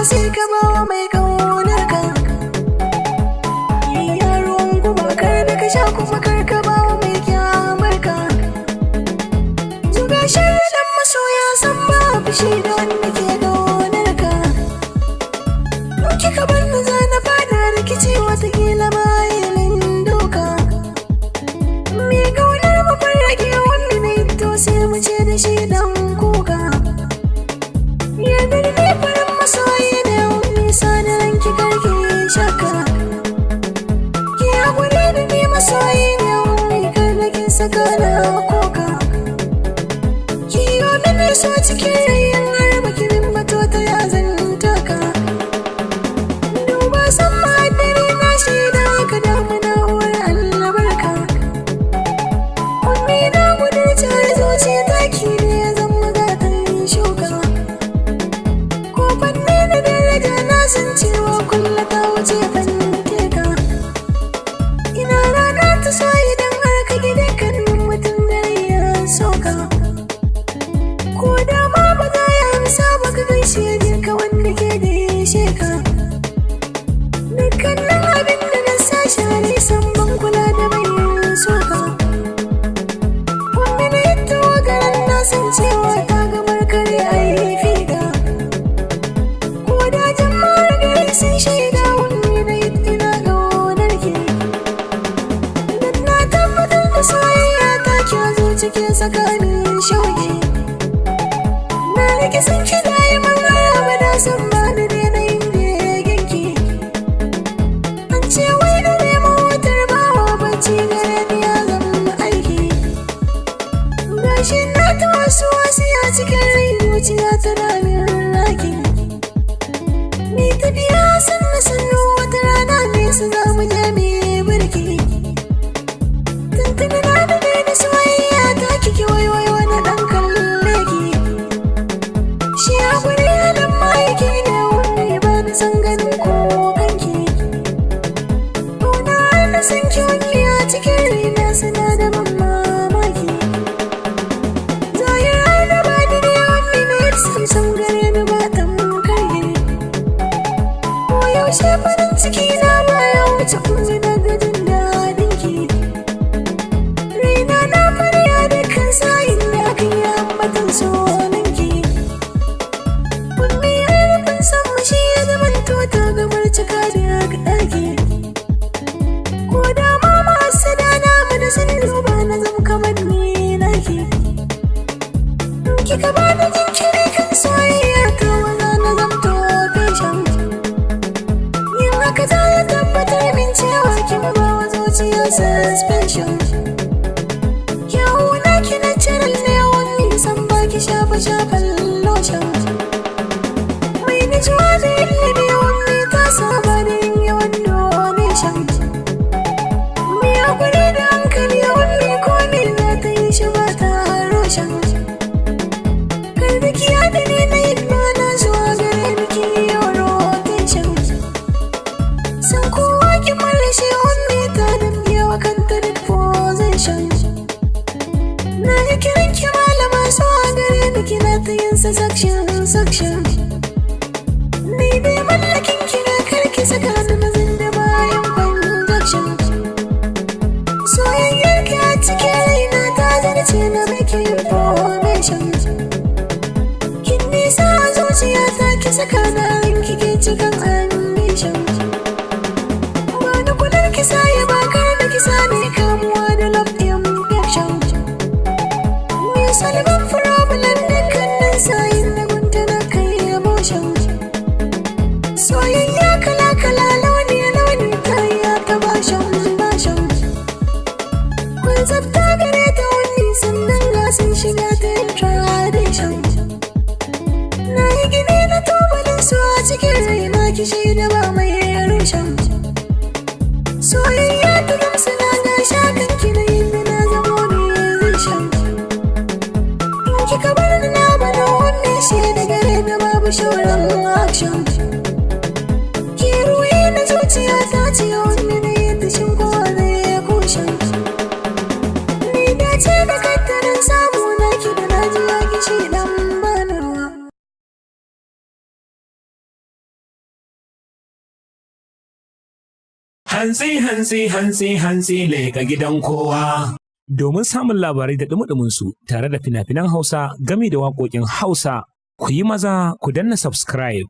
sai ka bawa mai kaunar ka. Ya ruwan guba kar da ka sha kuma kar ka bawa mai kyamar ka. Zuga shaidan masoya san babu shi da wanda ke kaunar ka. Kika bar ni za na fada rikici watakila bayanin doka. Me kaunar mafarrake wanda na yi to sai mu ce da shi dan kuka. Yadda ne farin masoyi da yau nisa da ranki karki shaka. Ki haƙuri da ni masoyi da yau ne kar da kin saka na koka. Ki yi mini so cikin rayin har baki min bato ta ya zan taka. Duba san ma'adari na shaida ka damuna uwar albarka. Ummi na gudun tare zuciya taki ne ya zama gatan shuka. San cewa kulla ta wuce fanke ka. Ina rana ta so idan har ka gida kan mutum da ya soka. Ko da ma ba za ya amsa ba ka gaishe jinka wanda ke da yashe ka. Dukkanin abin da na sashi a nisan ban kula da bayan soka. Wanda na yi tawagaran na san cewa ta gamar kare a yi figa. Sun shaida wani na ina ƙaunar ki. Dan na tabbatar da soyayya ta kya zo cikin tsakanin shauki. Na rike san ki da yi man abada san ba da daina yin begen ki. An ce wai da neman wutar bawa bacci gare ni ya zama aiki. Gashi na ta wasu a cikin rai zuciya ta damin raki. Ni tafiya sannu wata rana nesa za mu je mu yi birki. Tuntuni na da daina soyayya ta kike waiwai wani ɗan kalle ki. Shi haƙuri halin ma'aiki ne wani ba na san ganin kokanki. Ƙauna har na san ki wani a cikin rina suna da ban mamaki. Zahir har da ba ni ne wani na yi samsam gare ni ba tamkar gini. Yaushe farin ciki na baya wuce kunji daga jin daɗin ki. Raina na farya da kan sayin da kan yi ambatan sonin ki. Kunni harafin san mashi ya zaman tota gabar cika da ɗaki. Ko da ma masu dana mana sun duba na zama kamar ni naki. Kika ba da jinkiri kan soyayya ta waza na zamto feshan. Haka za ya tabbatar min cewa kin ba wa zuciya suspension. Yawo na ki na cirin ne wani san ba ki shafa lotion. Mai nijuwa da ilimi wani ta saba da yin yawan donation. Mai hakuri da hankali wani komi za ta yi shi ba ta roshan. Kar da kiya da ni na yi ba na zuwa gare ni ki yawan rotation. San kowa ki malashe wani ta damge wa kanta da position. Na yi kiran ki malama so a gare ni kina ta yin sa section. Ni dai mallakin ki na karki saka ni mazin da bayan conjunction. Soyayyar ki a cikin raina ta zarce na make information. Kin nisa a zuciya ta ki saka na ranki ke cikin ambition. Kisa ya bakar da kisa ne kamuwa da love infection. Me salman problem dukkanin sayin da gunta na kai emotion. Soyayya kala launi ta yi ta bashan. Kun zabta gare ta wani sannan gasin shiga ta yin tradition. Na yi gini na tubalin su a cikin raina ki shaida ba mai rushen. Soyayya ta gamsu na ga shakan ki na yin na zamo ne zai shan. In kika bar ni na bada wani shi da gare na babu shauran action. Ki ruhi na zuciya ta ce wani na yi tashin kowa zai kushen. Ni dace da kattarin samu na ki da na ji ya gishi dan Hantsi leka gidan kowa. Domin samun labarai da ɗumi su tare da fina-finan Hausa gami da waƙoƙin Hausa, ku yi maza ku danna subscribe.